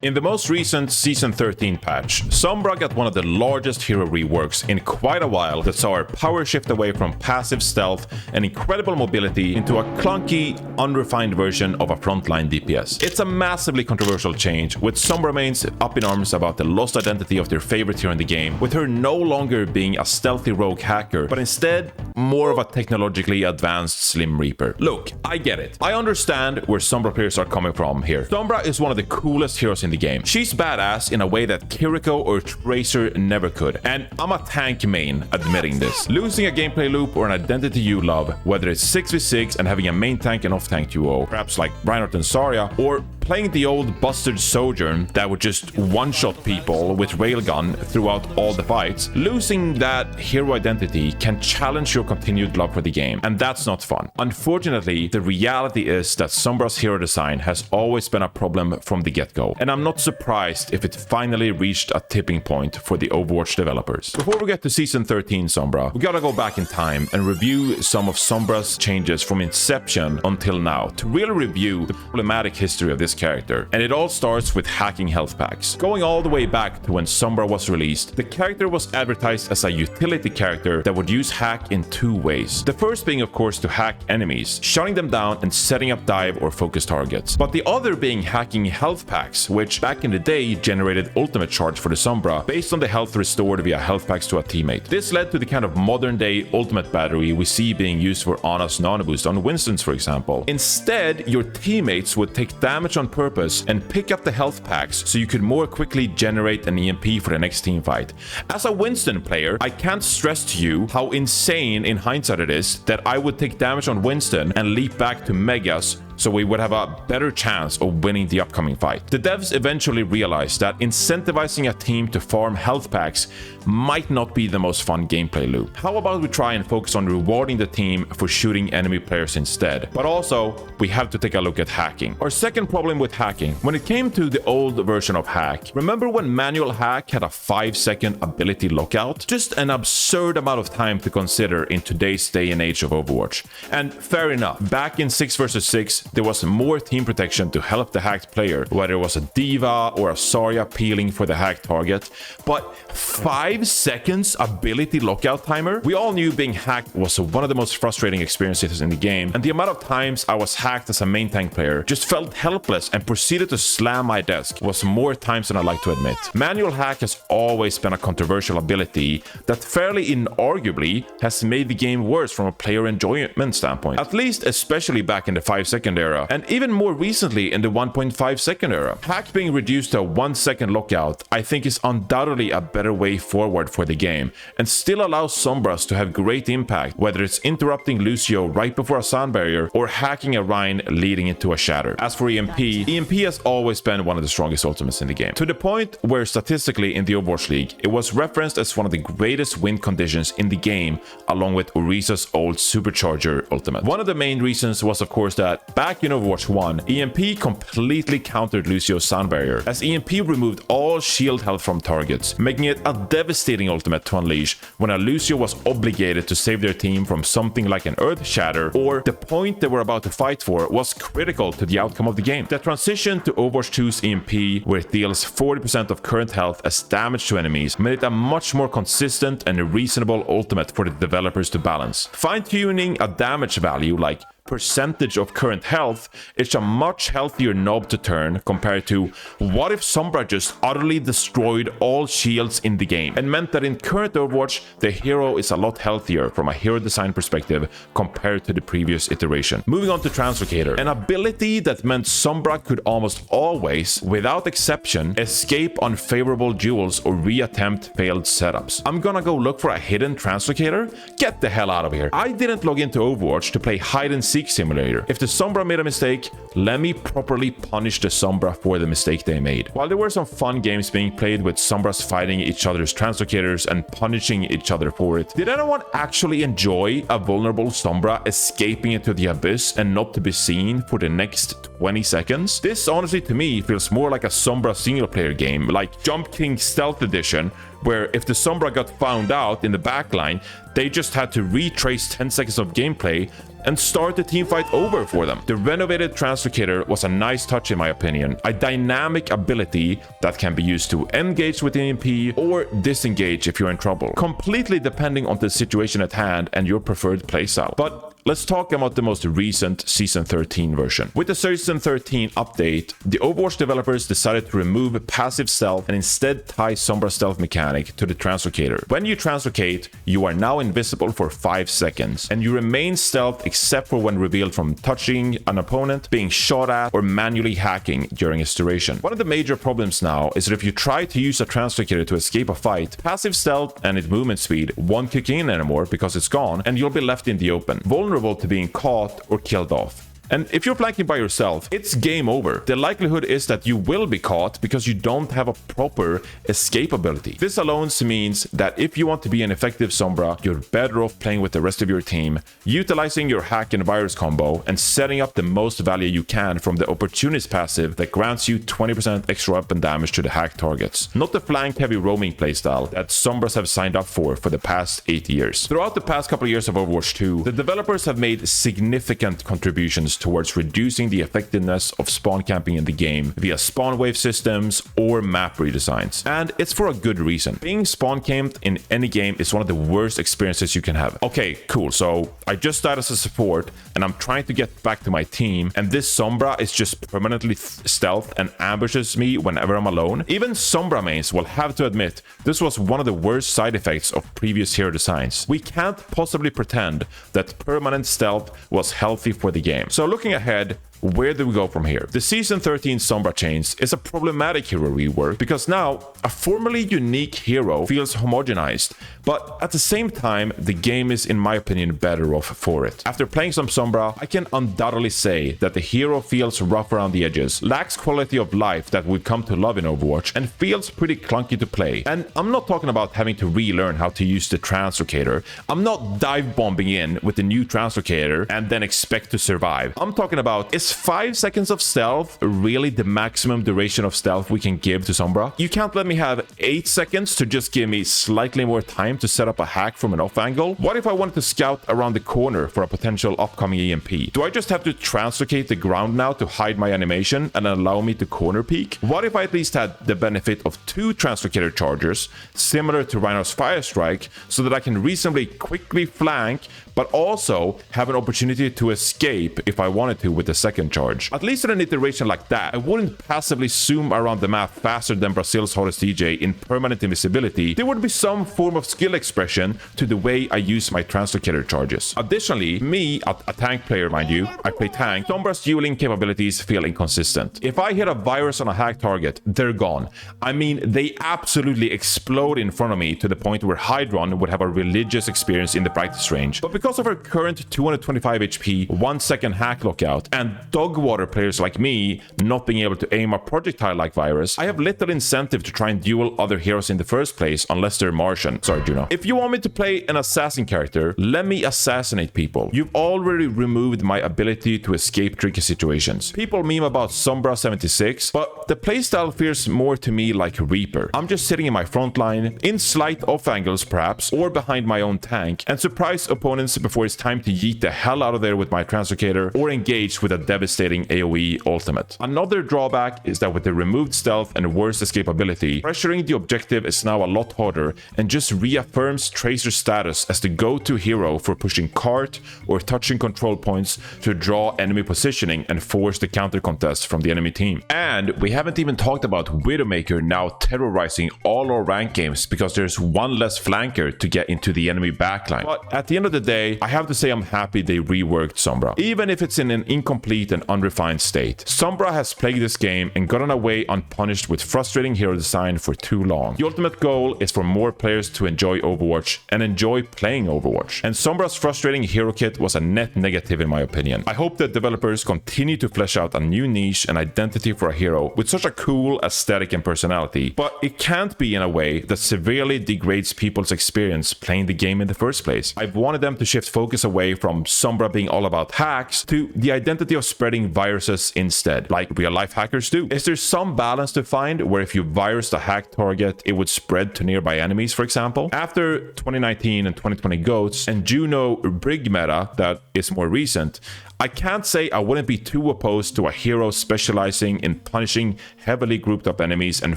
In the most recent Season 13 patch, Sombra got one of the largest hero reworks in quite a while that saw her power shift away from passive stealth and incredible mobility into a clunky, unrefined version of a frontline DPS. It's a massively controversial change, with Sombra mains up in arms about the lost identity of their favorite hero in the game, with her no longer being a stealthy rogue hacker, but instead more of a technologically advanced Slim Reaper. Look, I get it. I understand where Sombra players are coming from here. Sombra is one of the coolest heroes in the game. She's badass in a way that Kiriko or Tracer never could, and I'm a tank main admitting this. Losing a gameplay loop or an identity you love, whether it's 6v6 and having a main tank and off tank duo, perhaps like Reinhardt and Zarya, or playing the old busted Sojourn that would just one-shot people with railgun throughout all the fights, losing that hero identity can challenge your continued love for the game, and that's not fun. Unfortunately, the reality is that Sombra's hero design has always been a problem from the get-go, and I'm not surprised if it finally reached a tipping point for the Overwatch developers. Before we get to Season 13 Sombra, we gotta go back in time and review some of Sombra's changes from inception until now to really review the problematic history of this character. And it all starts with hacking health packs. Going all the way back to when Sombra was released, the character was advertised as a utility character that would use hack in two ways. The first being, of course, to hack enemies, shutting them down and setting up dive or focus targets. But the other being hacking health packs, which back in the day generated ultimate charge for the Sombra based on the health restored via health packs to a teammate. This led to the kind of modern day ultimate battery we see being used for Ana's nano boost on Winston's, for example. Instead, your teammates would take damage on purpose and pick up the health packs so you could more quickly generate an EMP for the next team fight. As a Winston player, I can't stress to you how insane in hindsight it is that I would take damage on Winston and leap back to Megas so we would have a better chance of winning the upcoming fight. The devs eventually realized that incentivizing a team to farm health packs might not be the most fun gameplay loop. How about we try and focus on rewarding the team for shooting enemy players instead? But also, we have to take a look at hacking. Our second problem with hacking, when it came to the old version of hack, remember when manual hack had a 5-second ability lockout? Just an absurd amount of time to consider in today's day and age of Overwatch. And fair enough, back in 6 vs 6, there was more team protection to help the hacked player, whether it was a D.Va or a Zarya peeling for the hacked target. But 5 seconds ability lockout timer? We all knew being hacked was one of the most frustrating experiences in the game, and the amount of times I was hacked as a main tank player, just felt helpless and proceeded to slam my desk was more times than I like to admit. Manual hack has always been a controversial ability that fairly inarguably has made the game worse from a player enjoyment standpoint, at least especially back in the 5-second era, and even more recently in the 1.5 second era. Hack being reduced to a 1-second lockout, I think, is undoubtedly a better way forward for the game, and still allows Sombras to have great impact, whether it's interrupting Lucio right before a sound barrier or hacking a Rein leading into a shatter. As for EMP has always been one of the strongest ultimates in the game, to the point where statistically in the Overwatch League, it was referenced as one of the greatest win conditions in the game, along with Orisa's old supercharger ultimate. One of the main reasons was, of course, that back in Overwatch 1, EMP completely countered Lucio's sound barrier, as EMP removed all shield health from targets, making it a devastating ultimate to unleash when a Lucio was obligated to save their team from something like an earth shatter, or the point they were about to fight for was critical to the outcome of the game. The transition to Overwatch 2's EMP, where it deals 40% of current health as damage to enemies, made it a much more consistent and a reasonable ultimate for the developers to balance. Fine-tuning a damage value like percentage of current health is a much healthier knob to turn compared to what if Sombra just utterly destroyed all shields in the game, and meant that in current Overwatch the hero is a lot healthier from a hero design perspective compared to the previous iteration. Moving on to Translocator, an ability that meant Sombra could almost always, without exception, escape unfavorable duels or reattempt failed setups. I'm gonna go look for a hidden Translocator? Get the hell out of here. I didn't log into Overwatch to play hide and seek simulator. If the Sombra made a mistake, let me properly punish the Sombra for the mistake they made. While there were some fun games being played with Sombras fighting each other's Translocators and punishing each other for it, did anyone actually enjoy a vulnerable Sombra escaping into the abyss and not to be seen for the next 20 seconds? This honestly to me feels more like a Sombra single player game, like Jump King Stealth Edition, where if the Sombra got found out in the backline, they just had to retrace 10 seconds of gameplay and start the teamfight over for them. The renovated Translocator was a nice touch in my opinion, a dynamic ability that can be used to engage with the EMP or disengage if you're in trouble, completely depending on the situation at hand and your preferred playstyle. But let's talk about the most recent Season 13 version. With the Season 13 update, the Overwatch developers decided to remove passive stealth and instead tie Sombra stealth mechanic to the Translocator. When you translocate, you are now invisible for 5 seconds, and you remain stealth except for when revealed from touching an opponent, being shot at, or manually hacking during its duration. One of the major problems now is that if you try to use a Translocator to escape a fight, passive stealth and its movement speed won't kick in anymore because it's gone, and you'll be left in the open, vulnerable to being caught or killed off. And if you're flanking by yourself, it's game over. The likelihood is that you will be caught because you don't have a proper escape ability. This alone means that if you want to be an effective Sombra, you're better off playing with the rest of your team, utilizing your hack and virus combo, and setting up the most value you can from the opportunist passive that grants you 20% extra weapon damage to the hack targets. Not the flank heavy roaming playstyle that Sombras have signed up for the past 8 years. Throughout the past couple of years of Overwatch 2, the developers have made significant contributions towards reducing the effectiveness of spawn camping in the game via spawn wave systems or map redesigns. And it's for a good reason. Being spawn camped in any game is one of the worst experiences you can have. Okay, cool. So I just died as a support and I'm trying to get back to my team, and this Sombra is just permanently stealth and ambushes me whenever I'm alone. Even Sombra mains will have to admit this was one of the worst side effects of previous hero designs. We can't possibly pretend that permanent stealth was healthy for the game. So looking ahead, where do we go from here? The Season 13 Sombra change is a problematic hero rework because now a formerly unique hero feels homogenized, but at the same time the game is in my opinion better off for it. After playing some Sombra, I can undoubtedly say that the hero feels rough around the edges, lacks quality of life that we've come to love in Overwatch, and feels pretty clunky to play. And I'm not talking about having to relearn how to use the Translocator. I'm not dive bombing in with the new Translocator and then expect to survive. I'm talking about, is 5 seconds of stealth really the maximum duration of stealth we can give to Sombra? You can't let me have 8 seconds to just give me slightly more time to set up a hack from an off angle? What if I wanted to scout around the corner for a potential upcoming EMP? Do I just have to translocate the ground now to hide my animation and allow me to corner peek? What if I at least had the benefit of 2 Translocator chargers, similar to Reinhardt's Fire Strike, so that I can reasonably quickly flank, but also have an opportunity to escape if I wanted to with the second charge? At least in an iteration like that, I wouldn't passively zoom around the map faster than Brazil's hottest DJ in permanent invisibility. There would be some form of skill expression to the way I use my Translocator charges. Additionally, me, a tank player mind you, I play tank, Sombra's dueling capabilities feel inconsistent. If I hit a virus on a hack target, they're gone. I mean, they absolutely explode in front of me to the point where Hydron would have a religious experience in the brightest range. But because of her current 225 HP, 1 second hack lockout, and dogwater players like me not being able to aim a projectile like virus, I have little incentive to try and duel other heroes in the first place unless they're Martian. Sorry, Juno. If you want me to play an assassin character, let me assassinate people. You've already removed my ability to escape tricky situations. People meme about Sombra 76, but the playstyle feels more to me like Reaper. I'm just sitting in my front line, in slight off angles perhaps, or behind my own tank, and surprise opponents before it's time to yeet the hell out of there with my Translocator or engage with a devastating AoE ultimate. Another drawback is that with the removed stealth and worse escapability, pressuring the objective is now a lot harder and just reaffirms Tracer's status as the go-to hero for pushing cart or touching control points to draw enemy positioning and force the counter contest from the enemy team. And we haven't even talked about Widowmaker now terrorizing all our rank games because there's one less flanker to get into the enemy backline. But at the end of the day, I have to say I'm happy they reworked Sombra, even if it's in an incomplete and unrefined state. Sombra has plagued this game and gotten away unpunished with frustrating hero design for too long. The ultimate goal is for more players to enjoy Overwatch and enjoy playing Overwatch. And Sombra's frustrating hero kit was a net negative in my opinion. I hope that developers continue to flesh out a new niche and identity for a hero with such a cool aesthetic and personality, but it can't be in a way that severely degrades people's experience playing the game in the first place. I've wanted them to shift focus away from Sombra being all about hacks to the identity of spreading viruses instead, like real-life hackers do? Is there some balance to find where if you virus the hack target, it would spread to nearby enemies, for example? After 2019 and 2020 GOATs and Juno Brig meta that is more recent, I can't say I wouldn't be too opposed to a hero specializing in punishing heavily grouped up enemies and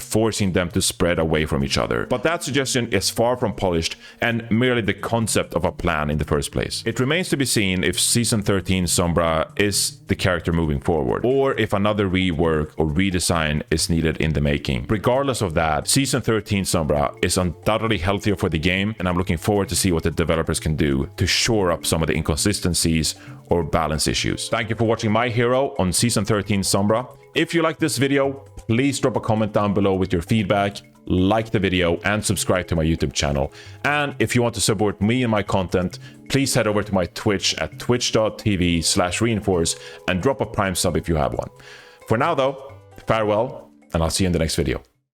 forcing them to spread away from each other. But that suggestion is far from polished and merely the concept of a plan in the first place. It remains to be seen if Season 13 Sombra is the character moving forward, or if another rework or redesign is needed in the making. Regardless of that, Season 13 Sombra is undoubtedly healthier for the game, and I'm looking forward to see what the developers can do to shore up some of the inconsistencies or balance issues. Thank you for watching my hero on Season 13 Sombra. If you like this video, please drop a comment down below with your feedback, like the video, and subscribe to my YouTube channel. And if you want to support me and my content, please head over to my Twitch at twitch.tv/reinforce and drop a Prime sub if you have one. For now though, farewell, and I'll see you in the next video.